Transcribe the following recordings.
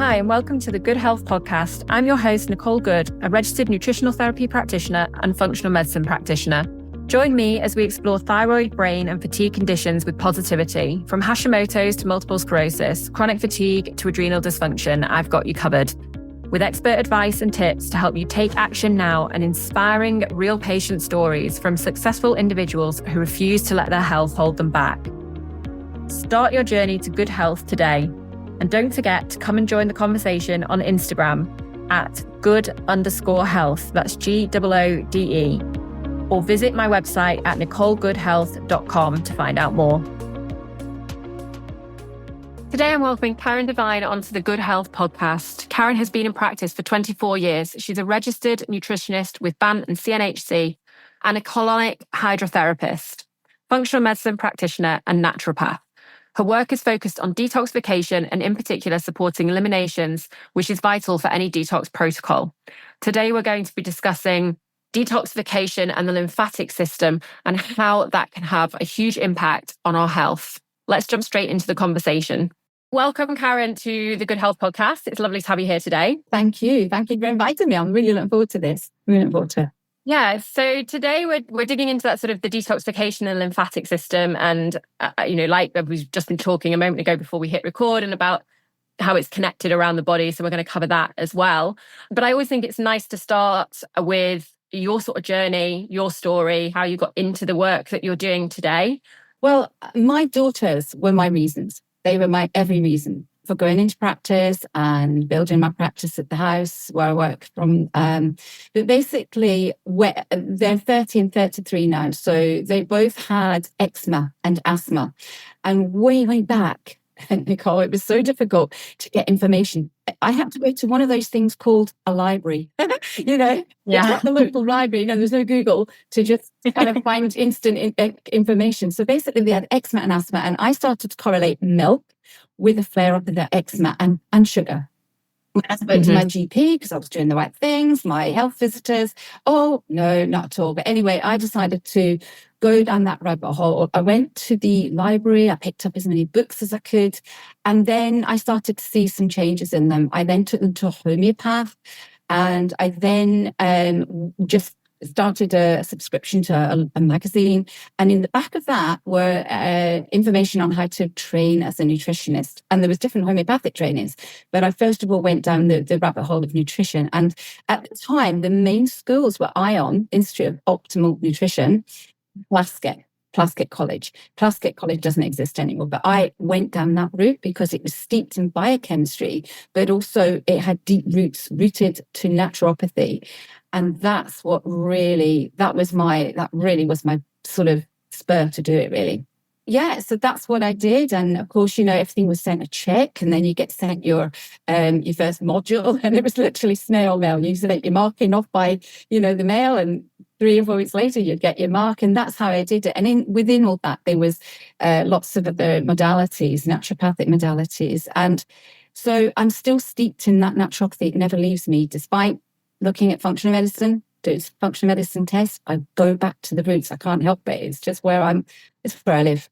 Hi, and welcome to the Good Health Podcast. I'm your host, Nicole Good, a registered nutritional therapy practitioner and functional medicine practitioner. Join me as we explore thyroid, brain, and fatigue conditions with positivity. From Hashimoto's to multiple sclerosis, chronic fatigue to adrenal dysfunction, I've got you covered. With expert advice and tips to help you take action now and inspiring real patient stories from successful individuals who refuse to let their health hold them back. Start your journey to good health today. And don't forget to come and join the conversation on Instagram at good_health. That's GOODE. Or visit my website at nicolegoodhealth.com to find out more. Today, I'm welcoming Karen Devine onto the Good Health Podcast. Karen has been in practice for 24 years. She's a registered nutritionist with BAN and CNHC and a colonic hydrotherapist, functional medicine practitioner, and naturopath. Her work is focused on detoxification and in particular supporting eliminations, which is vital for any detox protocol. Today, we're going to be discussing detoxification and the lymphatic system and how that can have a huge impact on our health. Let's jump straight into the conversation. Welcome, Karen, to the Good Health Podcast. It's lovely to have you here today. Thank you. Thank you for inviting me. I'm really looking forward to this. Really looking forward to it. Yeah, so today we're digging into that sort of the detoxification and lymphatic system, and like we've just been talking a moment ago before we hit record, and about how it's connected around the body. So we're going to cover that as well. But I always think it's nice to start with your sort of journey, your story, how you got into the work that you're doing today. Well, my daughters were my reasons. They were my every reason for going into practice and building my practice at the house where I work from. But basically, they're 30 and 33 now. So they both had eczema and asthma. And way back, Nicole, it was so difficult to get information. I had to go to one of those things called a library, the local library. There's no Google to just kind of find instant information. So basically they had eczema and asthma, and I started to correlate milk with a flare up of their eczema and sugar. When I spoke to my GP, because I was doing the right things, my health visitors, oh, no, not at all. But anyway, I decided to go down that rabbit hole. I went to the library, I picked up as many books as I could, and then I started to see some changes in them. I then took them to a homeopath, and I then just started a subscription to a magazine. And in the back of that were information on how to train as a nutritionist. And there was different homeopathic trainings. But I first of all went down the rabbit hole of nutrition. And at the time, the main schools were ION, Institute of Optimal Nutrition, Plaskett College. Plaskett College doesn't exist anymore, but I went down that route because it was steeped in biochemistry, but also it had deep roots rooted to naturopathy. And that's what really was my sort of spur to do it, really. Yeah, so that's what I did. And of course, everything was sent a check, and then you get sent your first module, and it was literally snail mail. You sent your marking off by, the mail, and 3 or 4 weeks later, you'd get your mark. And that's how I did it. And within all that, there was lots of other modalities, naturopathic modalities. And so I'm still steeped in that naturopathy. It never leaves me, despite looking at functional medicine, doing functional medicine tests. I go back to the roots. I can't help it. It's just it's where I live,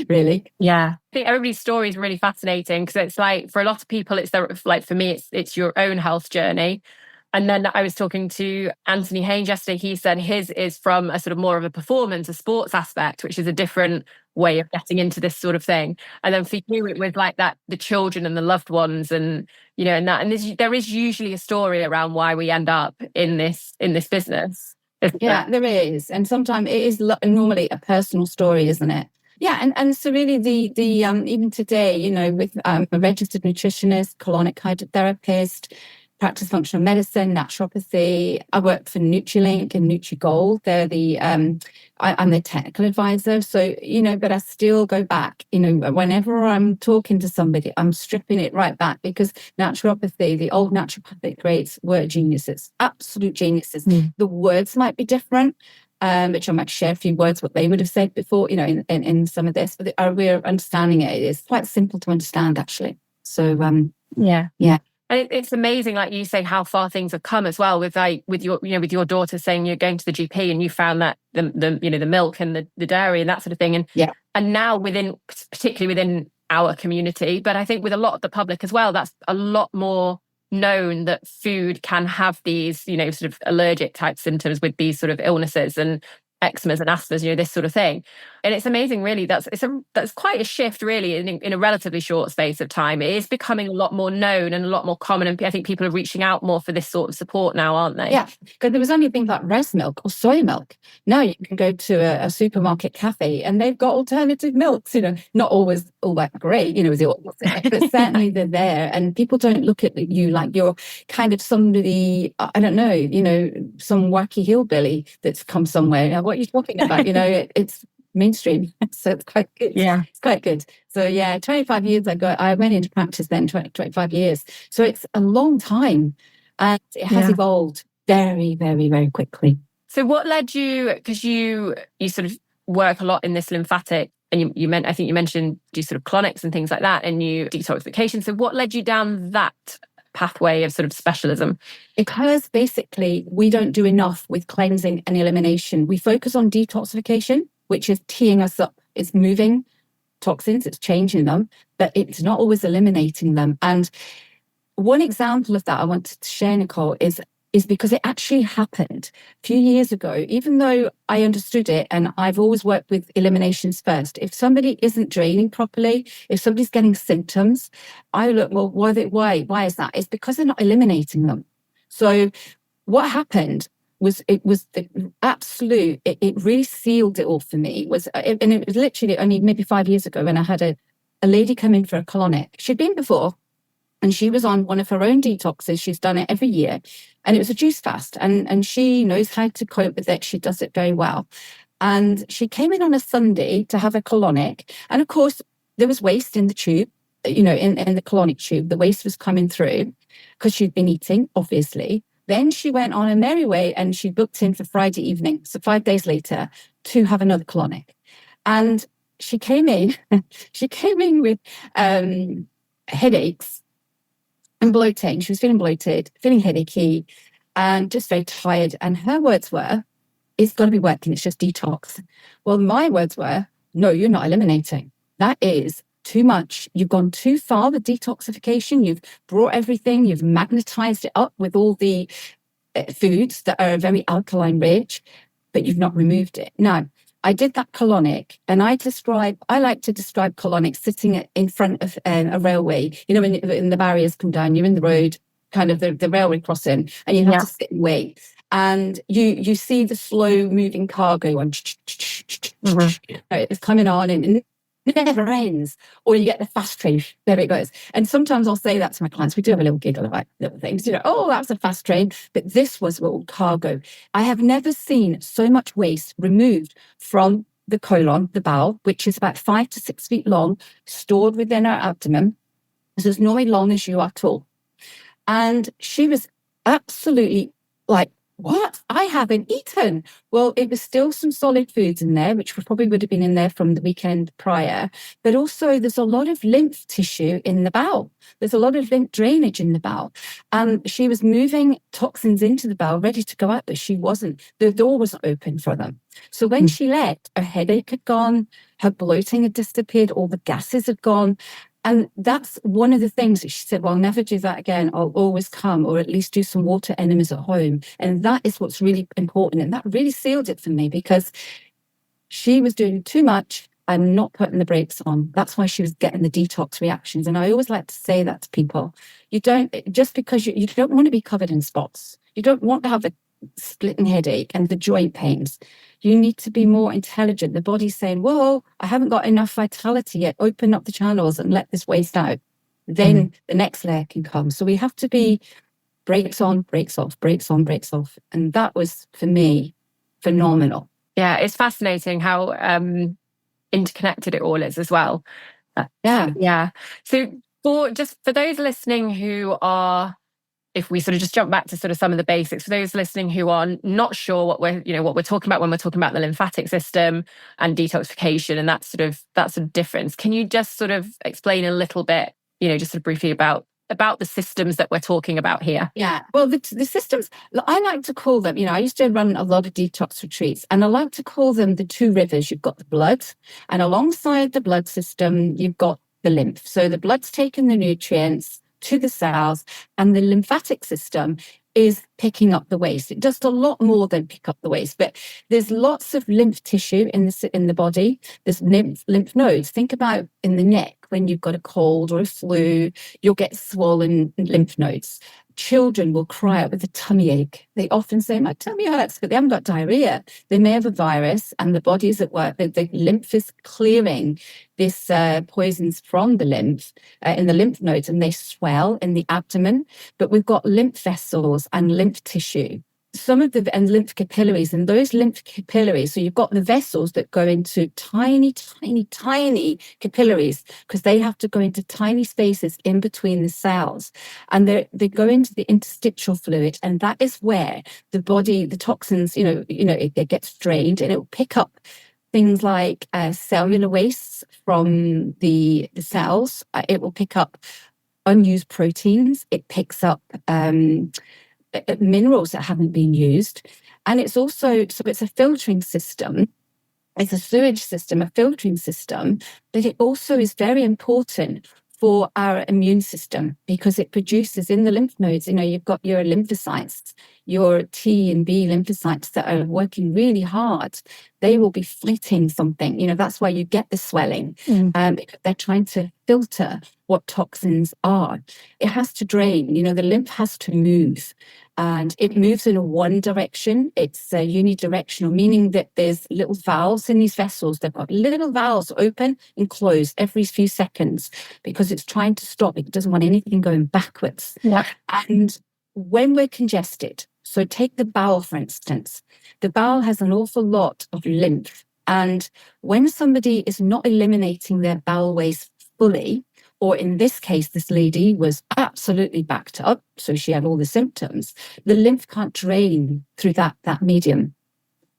really. Yeah. I think everybody's story is really fascinating, because it's like, for a lot of people, for me, it's your own health journey. And then I was talking to Anthony Haynes yesterday. He said his is from a sort of more of a performance, a sports aspect, which is a different way of getting into this sort of thing. And then for you, it was like that, the children and the loved ones, and and that. And there is usually a story around why we end up in this business. Yeah, there is, and sometimes it is normally a personal story, isn't it? Yeah, and so really the even today, with a registered nutritionist, colonic hydrotherapist, practice functional medicine, naturopathy. I work for Nutrilink and NutriGold. They're I'm the technical advisor. So, but I still go back, whenever I'm talking to somebody, I'm stripping it right back, because naturopathy, the old naturopathic greats were geniuses, absolute geniuses. The words might be different, which I might share a few words what they would have said before, in some of this, but we're understanding it. It's quite simple to understand, actually. So, yeah. And it's amazing, like you say, how far things have come as well, with your daughter saying you're going to the GP and you found that the milk and the dairy and that sort of thing. And now particularly within our community. But I think with a lot of the public as well, that's a lot more known that food can have these, sort of allergic type symptoms with these sort of illnesses and eczemas and asthmas, this sort of thing. And it's amazing, really. That's quite a shift, really, in a relatively short space of time. It is becoming a lot more known and a lot more common. And I think people are reaching out more for this sort of support now, aren't they? Yeah, because there was only things like breast milk or soy milk. Now you can go to a supermarket cafe and they've got alternative milks, not always all that great, but certainly they're there. And people don't look at you like you're kind of somebody, I don't know, some wacky hillbilly that's come somewhere. Now, what are you talking about? It's mainstream, so it's quite good. Yeah, it's quite good. So 25 years ago, I went into practice then, 25 years. So it's a long time, and it has evolved very, very, very quickly. So what led you, because you sort of work a lot in this lymphatic, and I think you mentioned do sort of colonics and things like that, and you detoxification. So what led you down that pathway of sort of specialism? Because basically we don't do enough with cleansing and elimination. We focus on detoxification, which is teeing us up. It's moving toxins, it's changing them, but it's not always eliminating them. And one example of that I wanted to share, Nicole, is because it actually happened a few years ago. Even though I understood it, and I've always worked with eliminations first. If somebody isn't draining properly, if somebody's getting symptoms, I look, well, why is that? It's because they're not eliminating them. So what happened was it really sealed it all for me. And it was literally only maybe 5 years ago when I had a lady come in for a colonic. She'd been before, and she was on one of her own detoxes. She's done it every year. And it was a juice fast. And she knows how to cope with it. She does it very well. And she came in on a Sunday to have a colonic. And of course, there was waste in the tube, in the colonic tube. The waste was coming through because she'd been eating, obviously. Then she went on a merry way and she booked in for Friday evening, so 5 days later, to have another colonic. And she came in with headaches and bloating. She was feeling bloated, feeling headachy, and just very tired. And her words were, it's got to be working, it's just detox. Well, my words were, no, you're not eliminating. That is too much. You've gone too far with detoxification. You've brought everything, you've magnetized it up with all the foods that are very alkaline rich, but you've not removed it. Now, I did that colonic, and I like to describe colonic sitting in front of a railway. When the barriers come down, you're in the road, kind of the railway crossing, and you have to sit and wait. And you see the slow moving car go on. It's coming on, and it never ends. Or you get the fast train, there it goes. And sometimes I'll say that to my clients. We do have a little giggle about little things, oh, that's a fast train. But this was what cargo. I have never seen so much waste removed from the colon, the bowel, which is about 5 to 6 feet long, stored within our abdomen. So it's not as long as you are tall. And she was absolutely like, what? I haven't eaten. Well, it was still some solid foods in there, which probably would have been in there from the weekend prior. But also there's a lot of lymph tissue in the bowel. There's a lot of lymph drainage in the bowel. She was moving toxins into the bowel, ready to go out, but she wasn't. The door wasn't open for them. So when she left, her headache had gone, her bloating had disappeared, all the gases had gone. And that's one of the things that she said, well, I'll never do that again. I'll always come, or at least do some water enemas at home. And that is what's really important. And that really sealed it for me, because she was doing too much and not putting the brakes on. That's why she was getting the detox reactions. And I always like to say that to people. You don't, just because you don't want to be covered in spots. You don't want to have the splitting headache and the joint pains. You need to be more intelligent. The body's saying, whoa, I haven't got enough vitality yet. Open up the channels and let this waste out. Then the next layer can come. So we have to be brakes on, brakes off, brakes on, brakes off. And that was, for me, phenomenal. Yeah, it's fascinating how interconnected it all is as well. Yeah. So for those listening who are, if we sort of just jump back to sort of some of the basics, for those listening who are not sure what we're talking about when we're talking about the lymphatic system and detoxification and that sort of difference, can you just sort of explain a little bit, just sort of briefly about the systems that we're talking about here? Yeah, well, the systems, I like to call them, I used to run a lot of detox retreats, and I like to call them the two rivers. You've got the blood, and alongside the blood system, you've got the lymph. So the blood's taking the nutrients to the cells, and the lymphatic system is picking up the waste. It does a lot more than pick up the waste, but there's lots of lymph tissue in the body. There's lymph nodes. Think about in the neck, when you've got a cold or a flu, you'll get swollen lymph nodes. Children will cry out with a tummy ache. They often say, my tummy hurts, but they haven't got diarrhea. They may have a virus, and the body's at work. The lymph is clearing this poisons from the lymph in the lymph nodes, and they swell in the abdomen. But we've got lymph vessels and lymph tissue. And lymph capillaries, and those lymph capillaries, so you've got the vessels that go into tiny capillaries, because they have to go into tiny spaces in between the cells, and they go into the interstitial fluid, and that is where the body, the toxins, it gets drained, and it will pick up things like cellular wastes from the cells. It will pick up unused proteins. It picks up minerals that haven't been used. And it's also, so it's a filtering system. It's a sewage system, a filtering system, but it also is very important for our immune system, because it produces in the lymph nodes, you've got your lymphocytes, your T and B lymphocytes that are working really hard. They will be fighting something. That's why you get the swelling, because they're trying to filter what toxins are. It has to drain. The lymph has to move, and it moves in a one direction. It's unidirectional, meaning that there's little valves in these vessels. They've got little valves open and close every few seconds, because it's trying to stop. It doesn't want anything going backwards. Yeah. And when we're congested, so take the bowel, for instance. The bowel has an awful lot of lymph. And when somebody is not eliminating their bowel waste fully, or in this case, this lady was absolutely backed up, so she had all the symptoms, the lymph can't drain through that medium.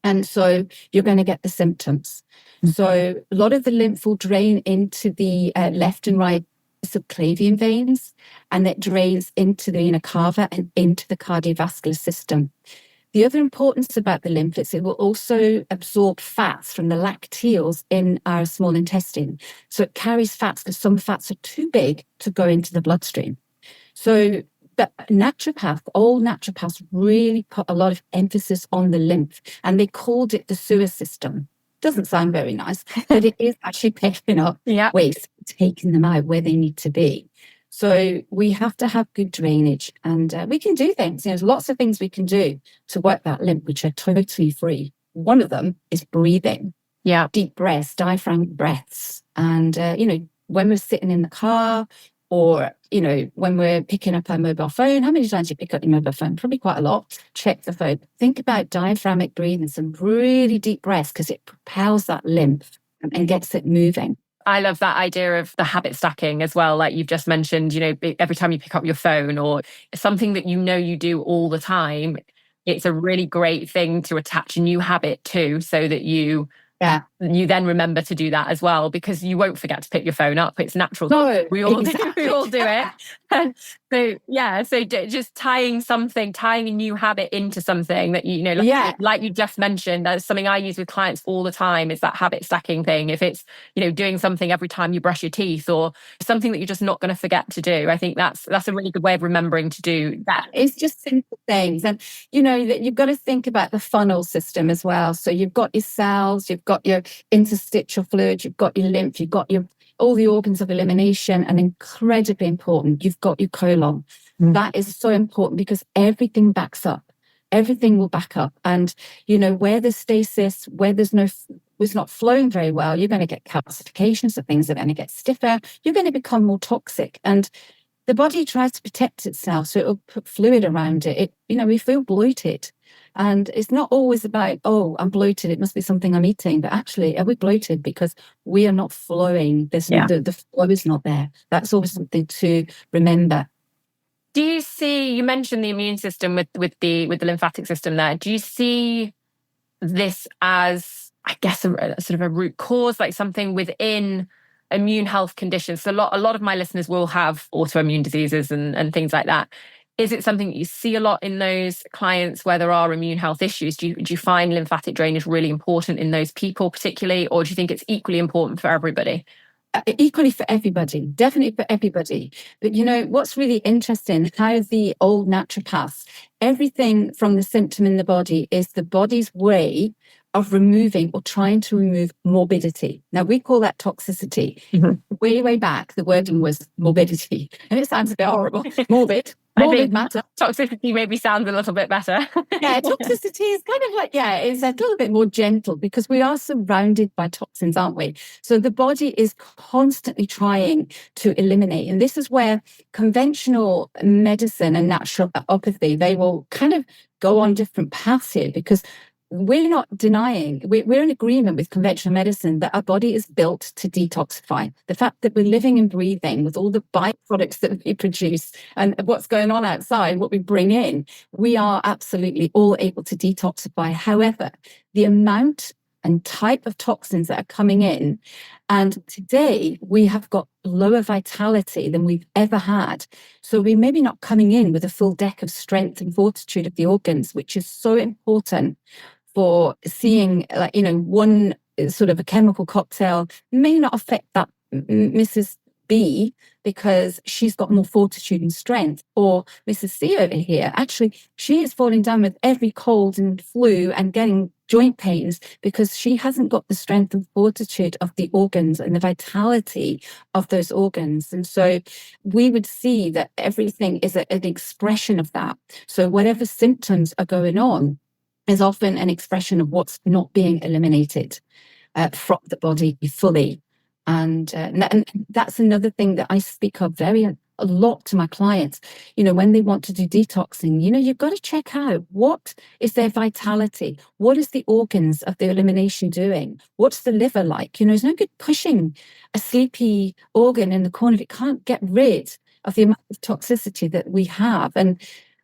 And so you're going to get the symptoms. Mm-hmm. So a lot of the lymph will drain into the left and right subclavian veins, and it drains into the vena cava and into the cardiovascular system. The other importance about the lymph is it will also absorb fats from the lacteals in our small intestine. So it carries fats, because some fats are too big to go into the bloodstream. So but all naturopaths really put a lot of emphasis on the lymph, and they called it the sewer system. Doesn't sound very nice, but it is actually picking up waste, taking them out where they need to be. So we have to have good drainage, and we can do things. There's lots of things we can do to work that lymph, which are totally free. One of them is breathing. Yeah, deep breaths, diaphragmatic breaths. And, when we're sitting in the car, or, when we're picking up our mobile phone, how many times do you pick up your mobile phone? Probably quite a lot. Check the phone. Think about diaphragmatic breathing, some really deep breaths, because it propels that lymph and gets it moving. I love that idea of the habit stacking as well. Like you've just mentioned, every time you pick up your phone or something that you do all the time, it's a really great thing to attach a new habit to, so that you then remember to do that as well, because you won't forget to pick your phone up. It's natural. No, we all do it. So just tying a new habit into something that, like you just mentioned, that's something I use with clients all the time, is that habit stacking thing. If it's, doing something every time you brush your teeth, or something that you're just not going to forget to do, I think that's a really good way of remembering to do that. It's just simple things. And, that you've got to think about the funnel system as well. So you've got your cells, you've got your interstitial fluid, you've got your lymph, you've got all the organs of elimination, and incredibly important, you've got your colon. That is so important, because everything backs up. Everything will back up. And, where there's stasis, where it's not flowing very well, you're going to get calcification, so things are going to get stiffer. You're going to become more toxic. And the body tries to protect itself, so it'll put fluid around it. We feel bloated. And it's not always about, oh, I'm bloated, it must be something I'm eating. But actually, are we bloated because we are not flowing? The flow is not there. That's always something to remember. Do you see, you mentioned the immune system with the lymphatic system there. Do you see this as, I guess, a sort of a root cause, like something within immune health conditions? So a lot of my listeners will have autoimmune diseases and things like that. Is it something that you see a lot in those clients where there are immune health issues? Do you find lymphatic drainage really important in those people particularly, or do you think it's equally important for everybody? equally for everybody, definitely for everybody. But what's really interesting, how the old naturopaths, everything from the symptom in the body is the body's way of removing or trying to remove morbidity. Now, we call that toxicity. Way back, the wording was morbidity. And it sounds a bit horrible. Morbid matter. Toxicity maybe sounds a little bit better. Yeah, toxicity is kind of like, it's a little bit more gentle because we are surrounded by toxins, aren't we? So the body is constantly trying to eliminate. And this is where conventional medicine and naturopathy, they will kind of go on different paths here, because we're not denying, we're in agreement with conventional medicine that our body is built to detoxify. The fact that we're living and breathing with all the byproducts that we produce and what's going on outside, what we bring in, we are absolutely all able to detoxify. However, the amount and type of toxins that are coming in, and today we have got lower vitality than we've ever had. So we're maybe not coming in with a full deck of strength and fortitude of the organs, which is so important for seeing, one sort of a chemical cocktail may not affect that Mrs. B because she's got more fortitude and strength, or Mrs. C over here, actually, she is falling down with every cold and flu and getting joint pains because she hasn't got the strength and fortitude of the organs and the vitality of those organs. And so we would see that everything is an expression of that. So whatever symptoms are going on is often an expression of what's not being eliminated from the body fully. And that's another thing that I speak of a lot to my clients. When they want to do detoxing, you've got to check out what is their vitality, what is the organs of the elimination doing, what's the liver like. There's no good pushing a sleepy organ in the corner if it can't get rid of the amount of toxicity that we have. And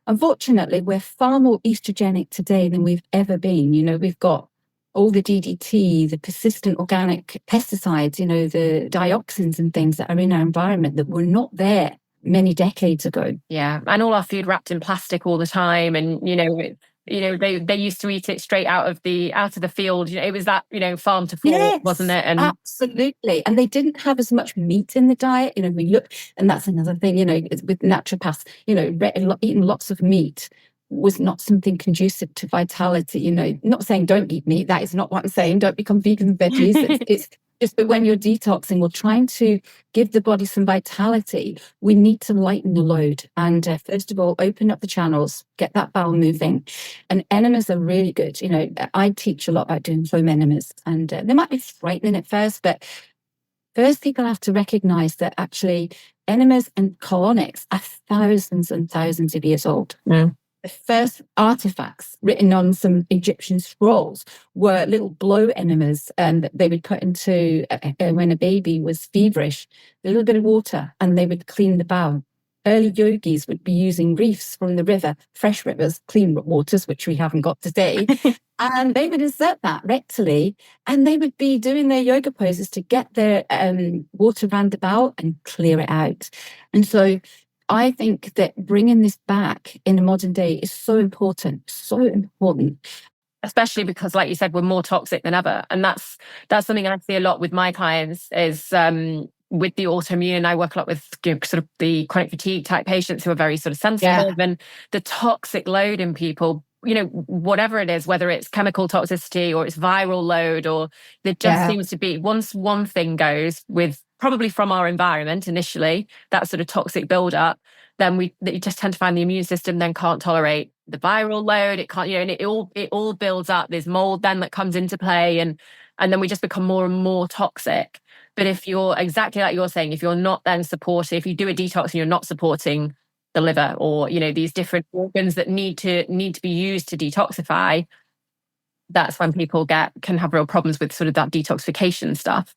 unfortunately, we're far more estrogenic today than we've ever been. We've got all the DDT, the persistent organic pesticides, the dioxins and things that are in our environment that were not there many decades ago. Yeah, and all our food wrapped in plastic all the time, and they used to eat it straight out of the field. It was that farm to fork, yes, wasn't it? And absolutely, and they didn't have as much meat in the diet. We look, and that's another thing. With naturopaths, eating lots of meat was not something conducive to vitality. Not saying don't eat meat. That is not what I'm saying. Don't become vegan and veggies. It's just that when you're detoxing or trying to give the body some vitality, we need to lighten the load. And first of all, open up the channels, get that bowel moving. And enemas are really good. I teach a lot about doing home enemas, and they might be frightening at first, but first people have to recognize that actually enemas and colonics are thousands and thousands of years old. Yeah. The first artifacts written on some Egyptian scrolls were little blow enemas that they would put into when a baby was feverish, a little bit of water, and they would clean the bowel. Early yogis would be using reefs from the river, fresh rivers, clean waters, which we haven't got today. And they would insert that rectally, and they would be doing their yoga poses to get their water around the bowel and clear it out. And so I think that bringing this back in the modern day is so important, especially because, like you said, we're more toxic than ever. And that's something I see a lot with my clients is with the autoimmune. I work a lot with sort of the chronic fatigue type patients who are very sort of sensitive, and the toxic load in people, whatever it is, whether it's chemical toxicity or it's viral load, or there just seems to be, once one thing goes with, probably from our environment initially, that sort of toxic buildup, then you just tend to find the immune system then can't tolerate the viral load. It can't, and it all builds up. There's mold then that comes into play, and then we just become more and more toxic. But if you're exactly like you're saying, if you're not then supporting, if you do a detox and you're not supporting the liver or these different organs that need to be used to detoxify, that's when people can have real problems with sort of that detoxification stuff.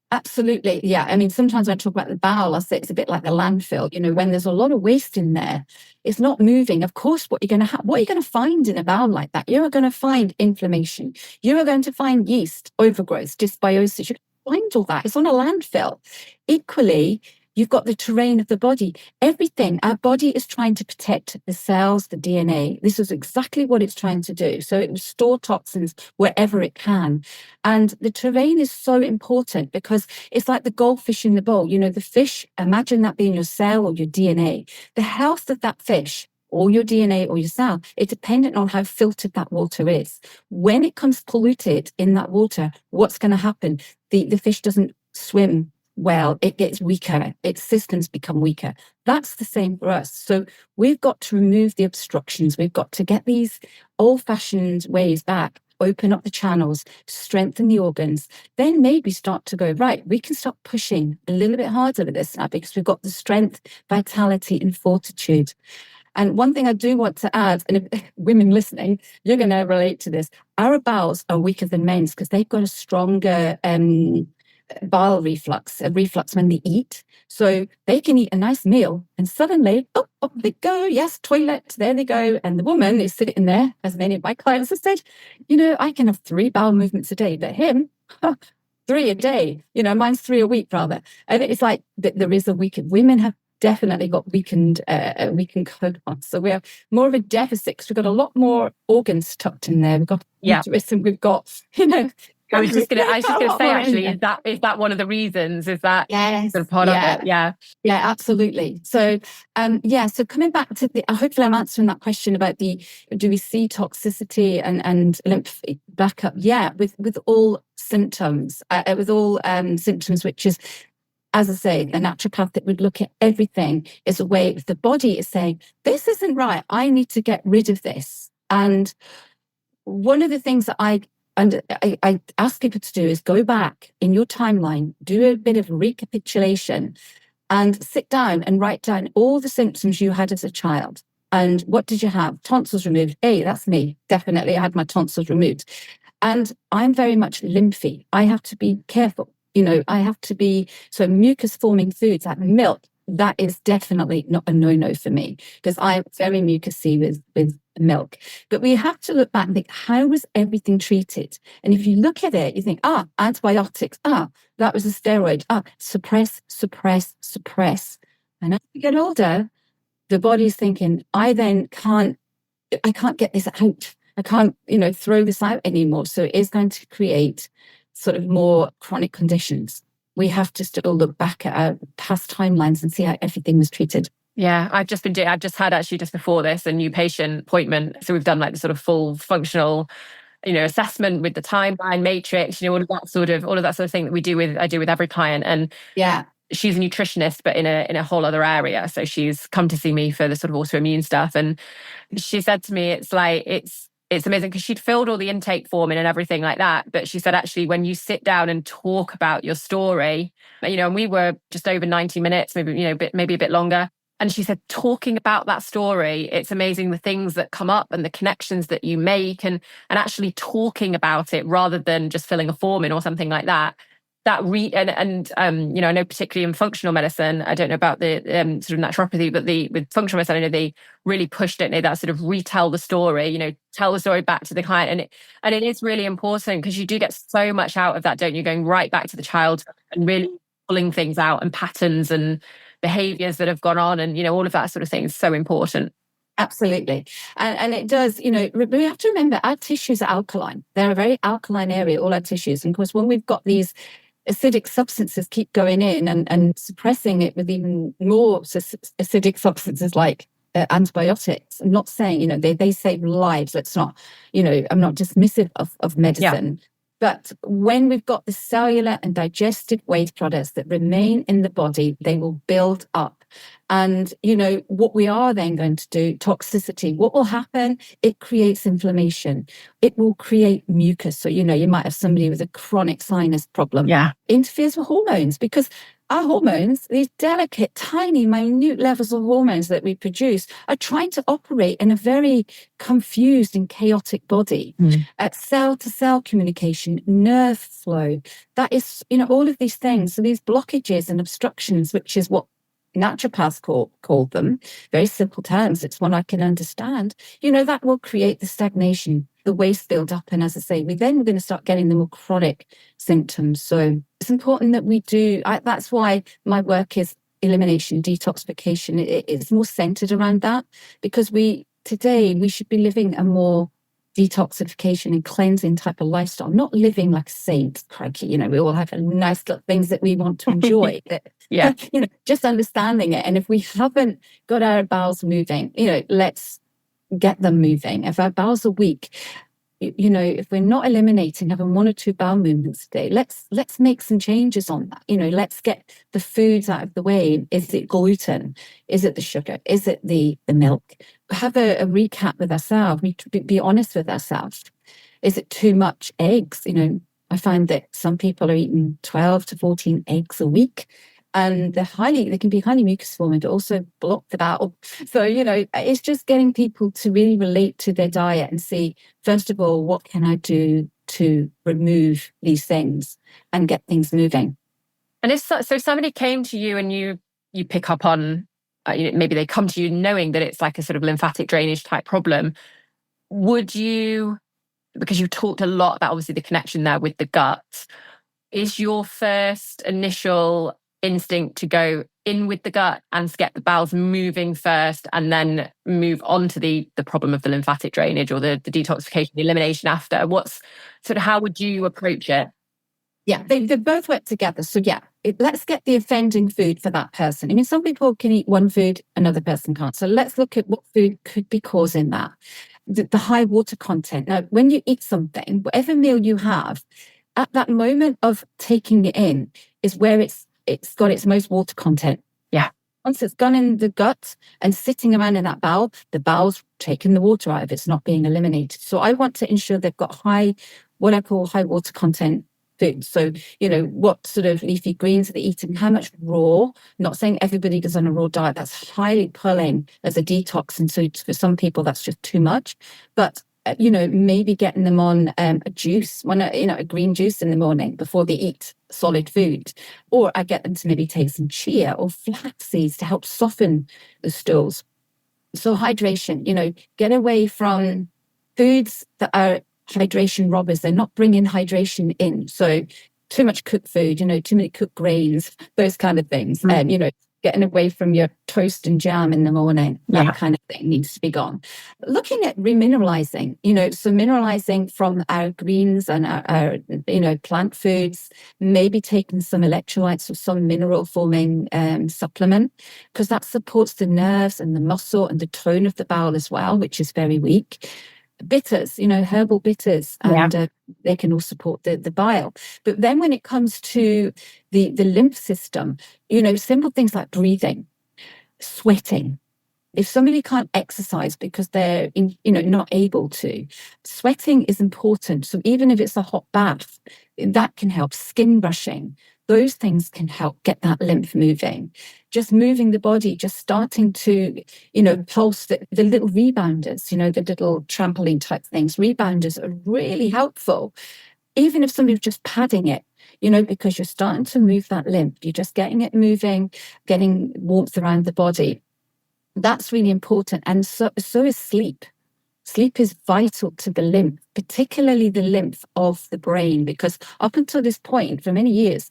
Absolutely. Yeah. I mean, sometimes when I talk about the bowel, I say it's a bit like the landfill. When there's a lot of waste in there, it's not moving. Of course, what you're going to find in a bowel like that, you are going to find inflammation. You are going to find yeast, overgrowth, dysbiosis. You can find all that. It's on a landfill. Equally, You've got the terrain of the body. Everything. Our body is trying to protect the cells, the DNA. This is exactly what it's trying to do. So it will store toxins wherever it can. And the terrain is so important because it's like the goldfish in the bowl. You know, the fish, imagine that being your cell or your DNA. The health of that fish, or your DNA or your cell, it's dependent on how filtered that water is. When it comes polluted in that water, what's going to happen? The fish doesn't swim well, it gets weaker, its systems become weaker. That's the same for us. So we've got to remove the obstructions. We've got to get these old-fashioned ways back, open up the channels, strengthen the organs, then maybe start to go, right, we can start pushing a little bit harder with this now because we've got the strength, vitality, and fortitude. And one thing I do want to add, and if women listening, you're going to relate to this, our bowels are weaker than men's because they've got a stronger bile reflux, a reflux when they eat. So they can eat a nice meal and suddenly, up they go, yes, toilet, there they go. And the woman is sitting there, as many of my clients have said, you know, I can have 3 bowel movements a day, but him, 3 a day, you know, mine's 3 a week rather. And it's like there is a weakened, women have definitely got weakened colons. So we have more of a deficit because we've got a lot more organs tucked in there. We've got uterus and we've got, you know, I was just gonna say, actually, is that one of the reasons? Is that yes, sort of part of it? Yeah, absolutely. So, so coming back to hopefully I'm answering that question about do we see toxicity and lymph backup? Yeah, with all symptoms, which is, as I say, the naturopathic would look at everything as a way if the body is saying, this isn't right, I need to get rid of this. And one of the things that I ask people to do is go back in your timeline, do a bit of recapitulation and sit down and write down all the symptoms you had as a child. And what did you have? Tonsils removed. Hey, that's me. Definitely, I had my tonsils removed. And I'm very much lymphy. I have to be careful. You know, I have to be, so mucus forming foods like milk, that is definitely not a no-no for me because I'm very mucousy with milk. But we have to look back and think, how was everything treated? And if you look at it, you think, antibiotics, that was a steroid, suppress. And as you get older, the body's thinking, I can't get this out. I can't, throw this out anymore. So it is going to create sort of more chronic conditions. We have to still look back at our past timelines and see how everything was treated. Yeah, I've just had actually just before this a new patient appointment. So we've done like the sort of full functional, assessment with the timeline matrix, all of that sort of thing that I do with every client. And yeah, she's a nutritionist, but in a whole other area. So she's come to see me for the sort of autoimmune stuff. And she said to me, it's amazing because she'd filled all the intake form in and everything like that. But she said, actually, when you sit down and talk about your story, and we were just over 90 minutes, maybe a bit longer. And she said, talking about that story, it's amazing the things that come up and the connections that you make and actually talking about it rather than just filling a form in or something like that. I know particularly in functional medicine, I don't know about the sort of naturopathy, but with functional medicine, I know they really pushed it. That sort of retell the story, tell the story back to the client. And it is really important because you do get so much out of that, don't you? Going right back to the child and really pulling things out and patterns and behaviors that have gone on and, all of that sort of thing is so important. Absolutely. And it does, we have to remember our tissues are alkaline. They're a very alkaline area, all our tissues. And of course, when we've got these acidic substances keep going in and suppressing it with even more acidic substances like antibiotics. I'm not saying, they save lives. Let's not, I'm not dismissive of medicine. Yeah. But when we've got the cellular and digestive waste products that remain in the body, they will build up. And, what we are then going to do, toxicity, what will happen? It creates inflammation. It will create mucus. So, you might have somebody with a chronic sinus problem. Yeah. Interferes with hormones because our hormones, these delicate, tiny, minute levels of hormones that we produce are trying to operate in a very confused and chaotic body. At cell-to-cell communication, nerve flow, that is, all of these things. So these blockages and obstructions, which is what naturopaths call them, very simple terms, it's one I can understand, that will create the stagnation, the waste build up. And as I say, we're going to start getting the more chronic symptoms. So it's important that we do, that's why my work is elimination, detoxification, it's more centered around that, because today we should be living a more detoxification and cleansing type of lifestyle, not living like saints, crikey. We all have nice little things that we want to enjoy. Yeah. Just understanding it. And if we haven't got our bowels moving, let's get them moving. If our bowels are weak, if we're not eliminating, having 1 or 2 bowel movements a day, let's make some changes on that. Let's get the foods out of the way. Is it gluten? Is it the sugar? Is it the milk? Have a recap with ourselves. Be honest with ourselves. Is it too much eggs? I find that some people are eating 12 to 14 eggs a week. And they can be highly mucus forming, but also block the bowel. So, it's just getting people to really relate to their diet and see, first of all, what can I do to remove these things and get things moving? And if so somebody came to you and you pick up on, maybe they come to you knowing that it's like a sort of lymphatic drainage type problem, would you, because you talked a lot about obviously the connection there with the gut, is your first initial instinct to go in with the gut and get the bowels moving first and then move on to the problem of the lymphatic drainage or the detoxification, the elimination after? What's sort of, how would you approach it? Yeah, they both work together. So let's get the offending food for that person. I mean, some people can eat one food, another person can't. So let's look at what food could be causing that. The high water content. Now, when you eat something, whatever meal you have, at that moment of taking it in is where it's got its most water content. Yeah. Once it's gone in the gut and sitting around in that bowel, the bowel's taking the water out of it. It's not being eliminated. So I want to ensure they've got what I call high water content food. So, what sort of leafy greens are they eating? How much raw? Not saying everybody goes on a raw diet. That's highly pulling as a detox. And so for some people, that's just too much. But maybe getting them on a juice, a green juice in the morning before they eat solid food. Or I get them to maybe take some chia or flax seeds to help soften the stools. So hydration, get away from foods that are hydration robbers. They're not bringing hydration in. So too much cooked food, too many cooked grains, those kind of things. And, getting away from your toast and jam in the morning, that kind of thing needs to be gone. Looking at remineralizing, so mineralizing from our greens and our plant foods, maybe taking some electrolytes or some mineral forming supplement, because that supports the nerves and the muscle and the tone of the bowel as well, which is very weak. Bitters, herbal bitters, and they can all support the bile. But then when it comes to the lymph system, simple things like breathing, sweating. If somebody can't exercise because they're not able to, sweating is important. So even if it's a hot bath, that can help. Skin brushing, those things can help get that lymph moving. Just moving the body, just starting to, pulse the little rebounders, the little trampoline type things. Rebounders are really helpful. Even if somebody's just padding it, because you're starting to move that lymph, you're just getting it moving, getting warmth around the body. That's really important. And so is sleep. Sleep is vital to the lymph, particularly the lymph of the brain, because up until this point, for many years,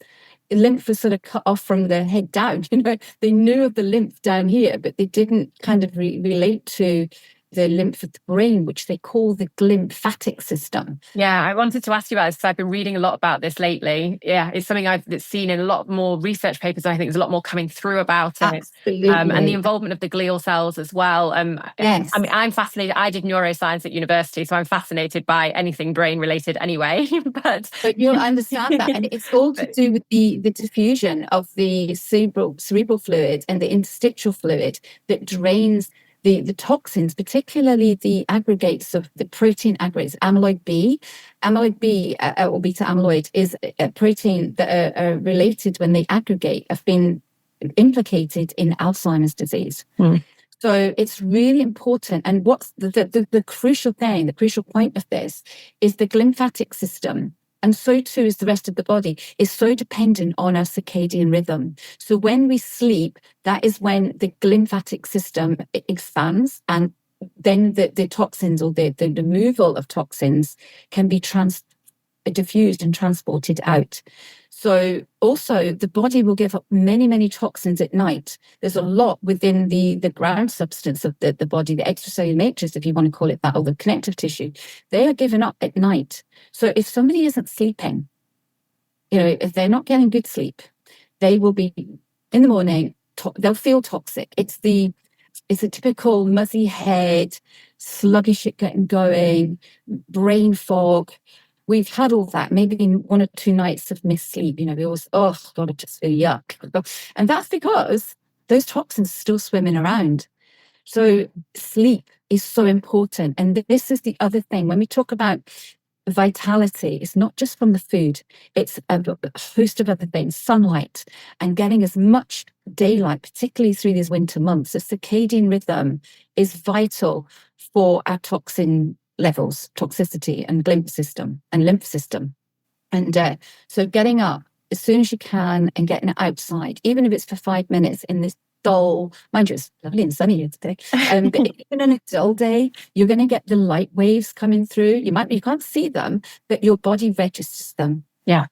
the lymph was sort of cut off from the head down. They knew of the lymph down here, but they didn't kind of relate to the lymph of the brain, which they call the lymphatic system. Yeah, I wanted to ask you about this because I've been reading a lot about this lately. Yeah, it's something I've seen in a lot more research papers. And I think there's a lot more coming through about it. Absolutely. And the involvement of the glial cells as well. Yes. I mean, I'm fascinated. I did neuroscience at university, so I'm fascinated by anything brain related anyway. but you'll understand that. And it's all to do with the diffusion of the cerebral fluid and the interstitial fluid that drains the toxins, particularly the aggregates of the protein aggregates, amyloid B. Amyloid B or beta amyloid is a protein that are related when they aggregate, have been implicated in Alzheimer's disease. So it's really important. And what's the crucial thing, the crucial point of this is the lymphatic system. And so too is the rest of the body, is so dependent on our circadian rhythm. So when we sleep, that is when the lymphatic system expands, and then the toxins or the removal of toxins can be diffused and transported out. So also the body will give up many, many toxins at night. There's a lot within the ground substance of the body, the extracellular matrix, if you want to call it that, or the connective tissue. They are given up at night. So if somebody isn't sleeping, if they're not getting good sleep, they will be in the morning, they'll feel toxic. It's a typical muzzy head, sluggish at getting going, brain fog. We've had all that, maybe in 1 or 2 nights of missed sleep. We always, oh God, I just feel yuck. And that's because those toxins are still swimming around. So sleep is so important. And this is the other thing. When we talk about vitality, it's not just from the food, it's a host of other things, sunlight, and getting as much daylight, particularly through these winter months. The circadian rhythm is vital for our toxin levels, toxicity, and lymph system. And so getting up as soon as you can and getting outside, even if it's for 5 minutes in this dull, mind you, it's lovely and sunny here today. But even on a dull day, you're going to get the light waves coming through. You can't see them, but your body registers them. Yeah.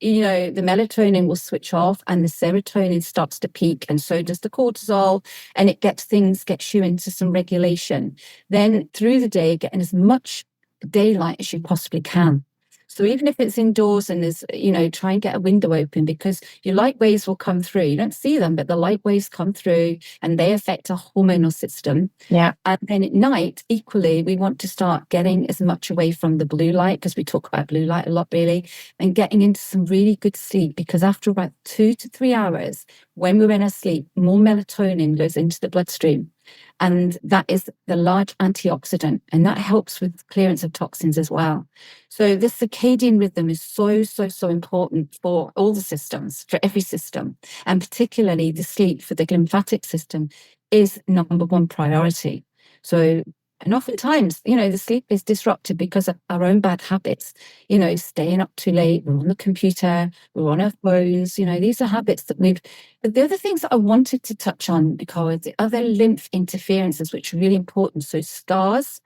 The melatonin will switch off and the serotonin starts to peak, and so does the cortisol, and it gets you into some regulation. Then through the day, getting as much daylight as you possibly can. So even if it's indoors and there's, try and get a window open, because your light waves will come through. You don't see them, but the light waves come through and they affect our hormonal system. Yeah. And then at night, equally, we want to start getting as much away from the blue light, because we talk about blue light a lot, really, and getting into some really good sleep, because after about 2 to 3 hours, when we're in our sleep, more melatonin goes into the bloodstream. And that is the large antioxidant, and that helps with clearance of toxins as well. So this circadian rhythm is so, so, so important for all the systems, for every system, and particularly the sleep for the lymphatic system is number one priority. So, and oftentimes, the sleep is disrupted because of our own bad habits, staying up too late, we're on the computer, we're on our phones, these are habits that but the other things that I wanted to touch on, because the other lymph interferences, which are really important. So scars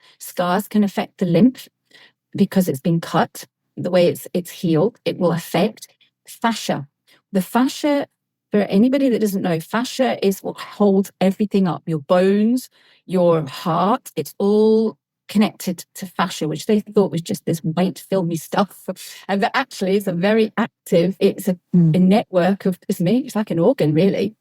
can affect the lymph because it's been cut, the way it's healed, it will affect fascia. The fascia, for anybody that doesn't know, fascia is what holds everything up, your bones, your heart, it's all connected to fascia, which they thought was just this white filmy stuff, and that actually is a very active, it's a network of, it's like an organ, really.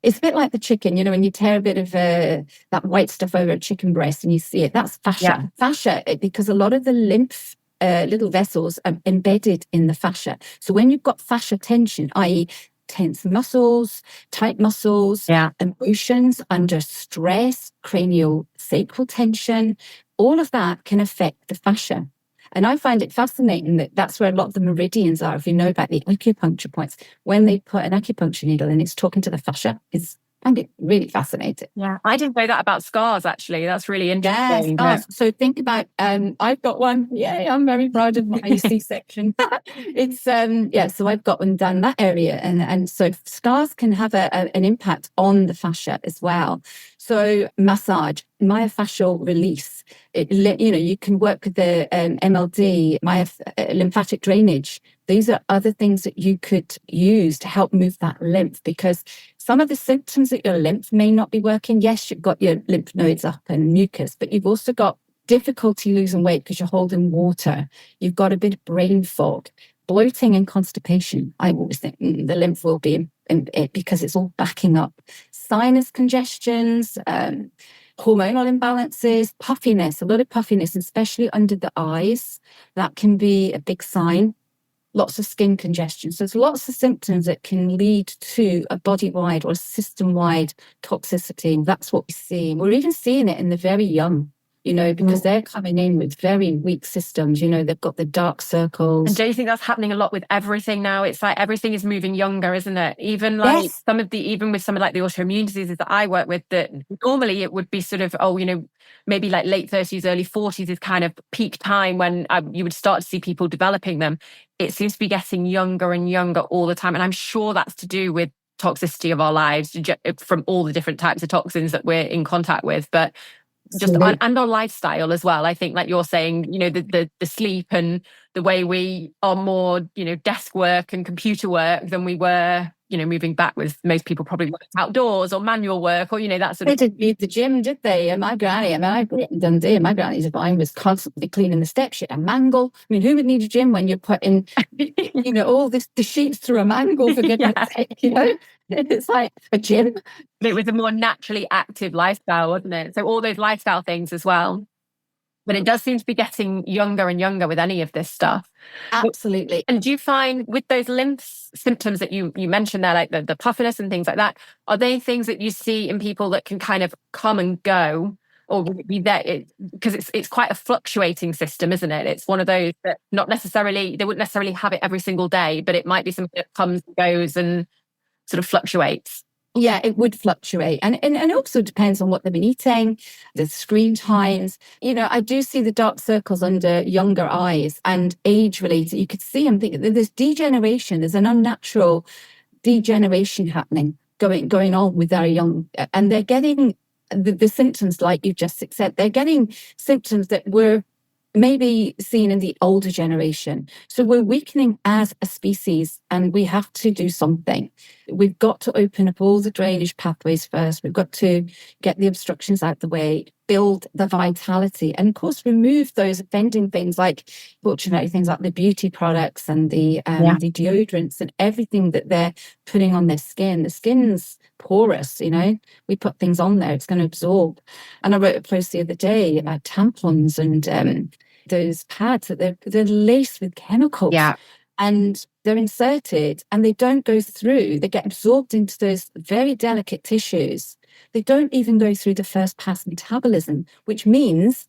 It's a bit like the chicken, when you tear a bit of that white stuff over a chicken breast and you see it, that's fascia. Yeah. Fascia, because a lot of the lymph little vessels are embedded in the fascia. So when you've got fascia tension, i.e. tense muscles, tight muscles, emotions under stress, cranial sacral tension, all of that can affect the fascia. And I find it fascinating that that's where a lot of the meridians are. If you know about the acupuncture points, when they put an acupuncture needle and it's talking to the fascia, I find it really fascinating. Yeah, I didn't know that about scars, actually. That's really interesting. Yeah, scars. So think about, I've got one. Yay, I'm very proud of my C-section. It's, so I've got one down that area. And so scars can have an impact on the fascia as well. So massage, myofascial release. You can work with the MLD, lymphatic drainage. These are other things that you could use to help move that lymph, because some of the symptoms that your lymph may not be working. Yes, you've got your lymph nodes up and mucus, but you've also got difficulty losing weight because you're holding water. You've got a bit of brain fog, bloating and constipation. I always think the lymph will be in it because it's all backing up. Sinus congestions, hormonal imbalances, puffiness, a lot of puffiness, especially under the eyes. That can be a big sign. Lots of skin congestion. So there's lots of symptoms that can lead to a body-wide or system-wide toxicity. That's what we see. We're even seeing it in the very young, because they're coming in with very weak systems. They've got the dark circles. And do you think that's happening a lot with everything now? It's like everything is moving younger, isn't it? Even like even with some of like the autoimmune diseases that I work with, that normally it would be sort of, maybe like late 30s, early 40s is kind of peak time when you would start to see people developing them. It seems to be getting younger and younger all the time. And I'm sure that's to do with toxicity of our lives from all the different types of toxins that we're in contact with. But just and our lifestyle as well. I think, like you're saying, the sleep and the way we are more, desk work and computer work than we were, moving backwards. Most people probably worked outdoors or manual work or, that sort of. They didn't need the gym, did they? And my granny, I grew up in Dundee, and my granny Devine was constantly cleaning the steps. She had a mangle. I mean, who would need a gym when you're putting, all the sheets through a mangle, for goodness sake, It's like a gym. It was a more naturally active lifestyle, wasn't it? So all those lifestyle things as well. But it does seem to be getting younger and younger with any of this stuff. Absolutely. And do you find with those lymph symptoms that you mentioned there, like the puffiness and things like that, are they things that you see in people that can kind of come and go? Or would it be there? Because it's quite a fluctuating system, isn't it? It's one of those that they wouldn't necessarily have it every single day, but it might be something that comes and goes and sort of fluctuates. Yeah, it would fluctuate. And it also depends on what they've been eating, the screen times. I do see the dark circles under younger eyes and age related. You could see them. There's degeneration. There's an unnatural degeneration happening going on with our young. And they're getting the symptoms like you just said. They're getting symptoms that were maybe seen in the older generation. So we're weakening as a species, and we have to do something. We've got to open up all the drainage pathways first. We've got to get the obstructions out the way, build the vitality, and of course remove those offending things fortunately, things like the beauty products and the deodorants and everything that they're putting on their skin. The skin's porous, we put things on there, it's going to absorb. And I wrote a post the other day about tampons and those pads that they're laced with chemicals. Yeah. And they're inserted and they don't go through. They get absorbed into those very delicate tissues. They don't even go through the first pass metabolism, which means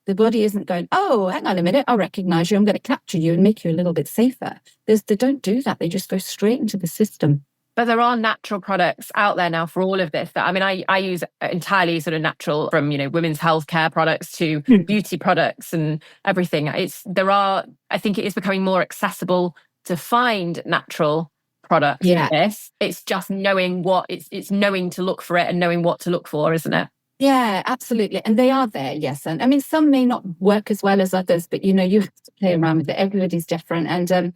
the body isn't going, oh, hang on a minute, I'll recognize you. I'm going to capture you and make you a little bit safer. They don't do that. They just go straight into the system. But there are natural products out there now for all of this. I use entirely sort of natural, from, women's healthcare products to beauty products and everything. I think it is becoming more accessible to find natural products. Yeah. Yes. It's just knowing it's knowing to look for it and knowing what to look for, isn't it? Yeah, absolutely. And they are there, yes. And some may not work as well as others, but, you have to play around with it. Everybody's different. And,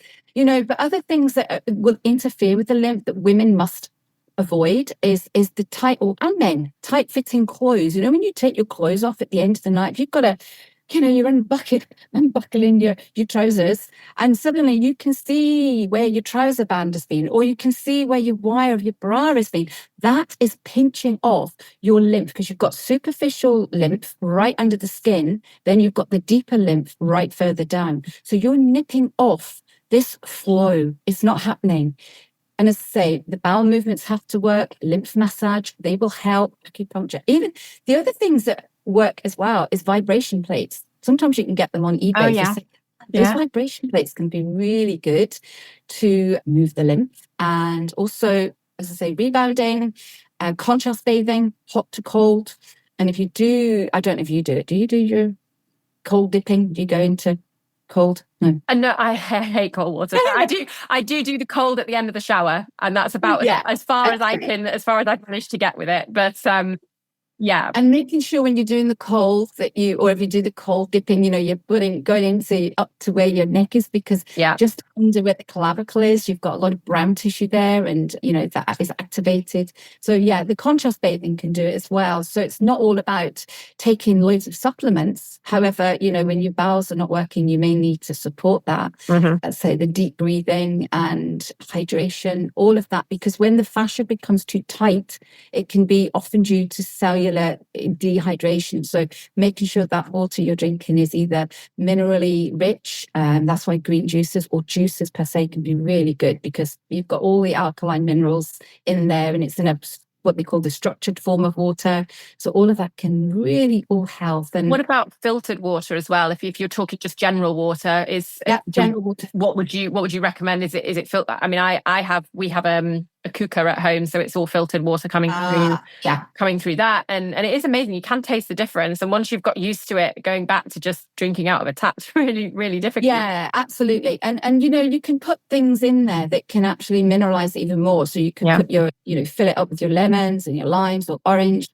but other things that will interfere with the lymph that women must avoid is the tight fitting clothes. When you take your clothes off at the end of the night, if you've got you're unbuckling your trousers, and suddenly you can see where your trouser band has been, or you can see where your wire of your bra has been. That is pinching off your lymph, because you've got superficial lymph right under the skin, then you've got the deeper lymph right further down. So you're nipping off this flow. It's not happening. And as I say, the bowel movements have to work, lymph massage, they will help, acupuncture. Even the other things that work as well is vibration plates. Sometimes you can get them on eBay. Oh, yeah. Those vibration plates can be really good to move the lymph. And also, as I say, rebounding, contrast bathing, hot to cold. And if you do, I don't know if you do it. Do you do your cold dipping? Do you go into cold? No. No, I hate cold water. I do the cold at the end of the shower, and that's about as far as I manage to get with it. But yeah. And making sure when you're doing the cold or if you do the cold dipping, you're going into up to where your neck is, because just under where the clavicle is, you've got a lot of brown tissue there, and, that is activated. So the contrast bathing can do it as well. So it's not all about taking loads of supplements. However, when your bowels are not working, you may need to support that. Let's say the deep breathing and hydration, all of that, because when the fascia becomes too tight, it can be often due to cellular dehydration. So making sure that water you're drinking is either minerally rich, and that's why green juices or juices per se can be really good, because you've got all the alkaline minerals in there, and it's in what they call the structured form of water. So all of that can really all help. And what about filtered water as well? If you're talking just general water, general water. What would you recommend? Is it filtered? I mean, we have a cooker at home, so it's all filtered water coming through that, and it is amazing. You can taste the difference, and once you've got used to it, going back to just drinking out of a tap's really, really difficult. Yeah, absolutely. And you can put things in there that can actually mineralize it even more. So you can put your fill it up with your lemons and your limes or orange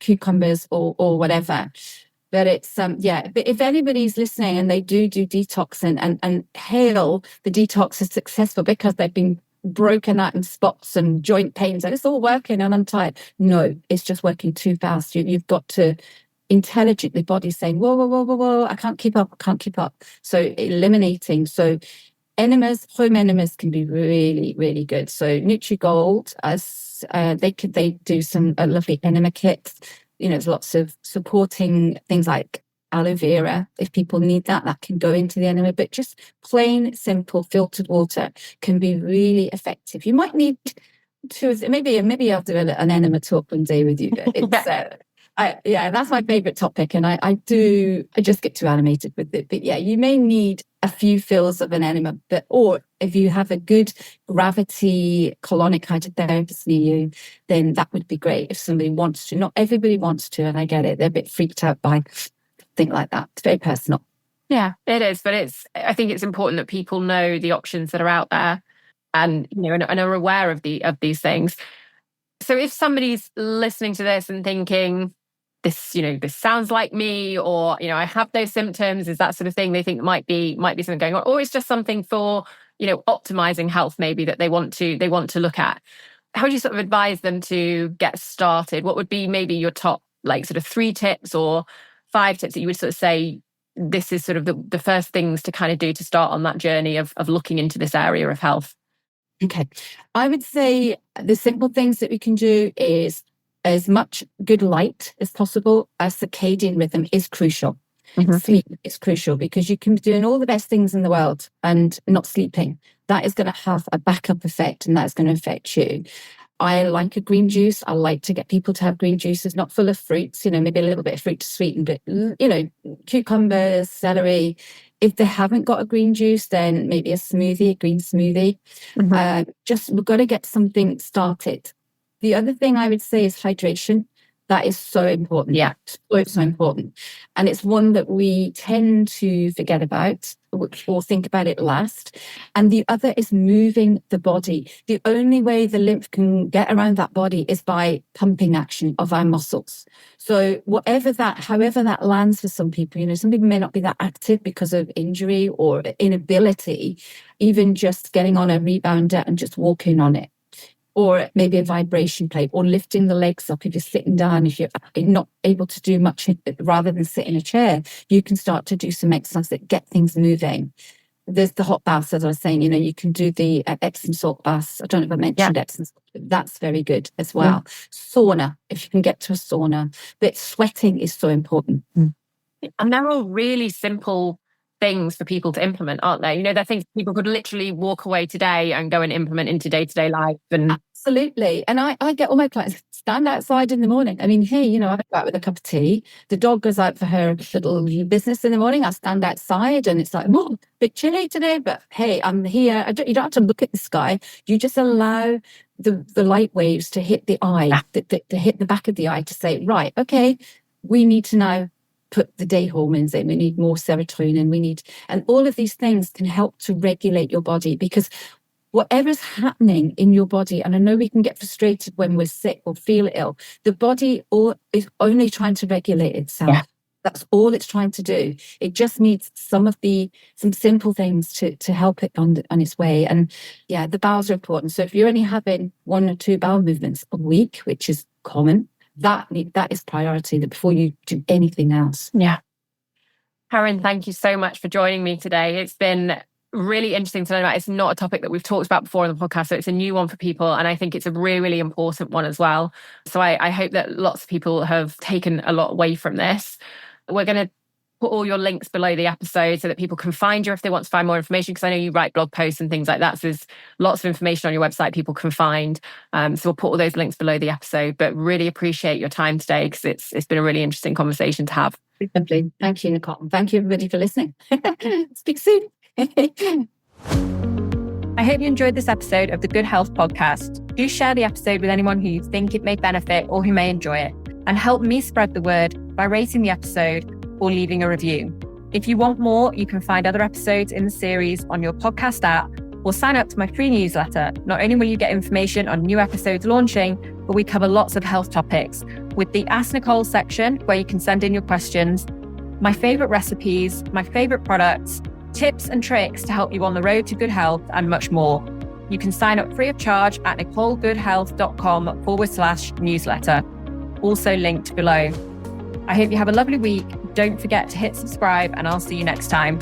cucumbers or whatever. But it's, but if anybody's listening and they do detox and hail the detox is successful because they've been broken out in spots and joint pains and it's all working and I'm tired. No, it's just working too fast. You've got to intelligently, body's saying, whoa, I can't keep up. So eliminating. So enemas, home enemas can be really, really good. So NutriGold, as they do some lovely enema kits. There's lots of supporting things like aloe vera. If people need that can go into the enema. But just plain, simple filtered water can be really effective. You might need maybe I'll do an enema talk one day with you. But it's that's my favorite topic, and I just get too animated with it. But you may need a few fills of an enema, or if you have a good gravity colonic hydrotherapist near you, then that would be great. If somebody wants to, not everybody wants to, and I get it. They're a bit freaked out by things like that. It's very personal. Yeah, it is, but I think it's important that people know the options that are out there, and and are aware of these things. So if somebody's listening to this and thinking, this sounds like me, or I have those symptoms, is that sort of thing they think might be something going on, or it's just something for optimizing health maybe that they want to look at. How would you sort of advise them to get started? What would be maybe your top sort of 3 tips or 5 tips that you would sort of say this is sort of the first things to kind of do to start on that journey of looking into this area of health? Okay, I would say the simple things that we can do is as much good light as possible. A circadian rhythm is crucial. Mm-hmm. Sleep is crucial because you can be doing all the best things in the world and not sleeping. That is going to have a backup effect, and that's going to affect you. I like a green juice. I like to get people to have green juices, not full of fruits, maybe a little bit of fruit to sweeten, but, cucumbers, celery. If they haven't got a green juice, then maybe a green smoothie. Mm-hmm. We've got to get something started. The other thing I would say is hydration. That is so important. Yeah. So important. And it's one that we tend to forget about or think about it last. And the other is moving the body. The only way the lymph can get around that body is by pumping action of our muscles. So however that lands for some people, some people may not be that active because of injury or inability, even just getting on a rebounder and just walking on it. Or maybe a vibration plate, or lifting the legs up if you're sitting down. If you're not able to do much rather than sit in a chair, you can start to do some exercise that get things moving. There's the hot baths, as I was saying, you can do the Epsom salt baths. I don't know if I mentioned Epsom salt. That's very good as well. Yeah. Sauna, if you can get to a sauna. But sweating is so important. And they're all really simple things for people to implement, aren't they? They're things people could literally walk away today and go and implement into day-to-day life. And absolutely. And I get all my clients stand outside in the morning. I mean, hey, I go out with a cup of tea. The dog goes out for her little business in the morning. I stand outside and it's like, a bit chilly today, but hey, I'm here. You don't have to look at the sky. You just allow the light waves to hit the eye, to hit the back of the eye to say, right, okay, we need to now put the day hormones in. We need more serotonin. And all of these things can help to regulate your body, because whatever's happening in your body, and I know we can get frustrated when we're sick or feel ill, the body is only trying to regulate itself. Yeah. That's all it's trying to do. It just needs some simple things to help it on its way. And the bowels are important. So if you're only having 1 or 2 bowel movements a week, which is common, that is priority before you do anything else. Yeah. Karen, thank you so much for joining me today. It's been really interesting to know about. It's not a topic that we've talked about before on the podcast, so it's a new one for people, and I think it's a really, really important one as well. So I hope that lots of people have taken a lot away from this. We're going to put all your links below the episode so that people can find you if they want to find more information, because I know you write blog posts and things like that. So there's lots of information on your website people can find. So we'll put all those links below the episode, but really appreciate your time today, because it's been a really interesting conversation to have. Lovely. Thank you, Nicole. Thank you, everybody, for listening. Speak soon. I hope you enjoyed this episode of the Good Health Podcast. Do share the episode with anyone who you think it may benefit or who may enjoy it, and help me spread the word by rating the episode or leaving a review. If you want more, you can find other episodes in the series on your podcast app, or sign up to my free newsletter. Not only will you get information on new episodes launching, where we cover lots of health topics, with the Ask Nicole section where you can send in your questions, my favorite recipes, my favorite products, tips and tricks to help you on the road to good health, and much more. You can sign up free of charge at nicolegoodhealth.com/newsletter, also linked below. I hope you have a lovely week. Don't forget to hit subscribe, and I'll see you next time.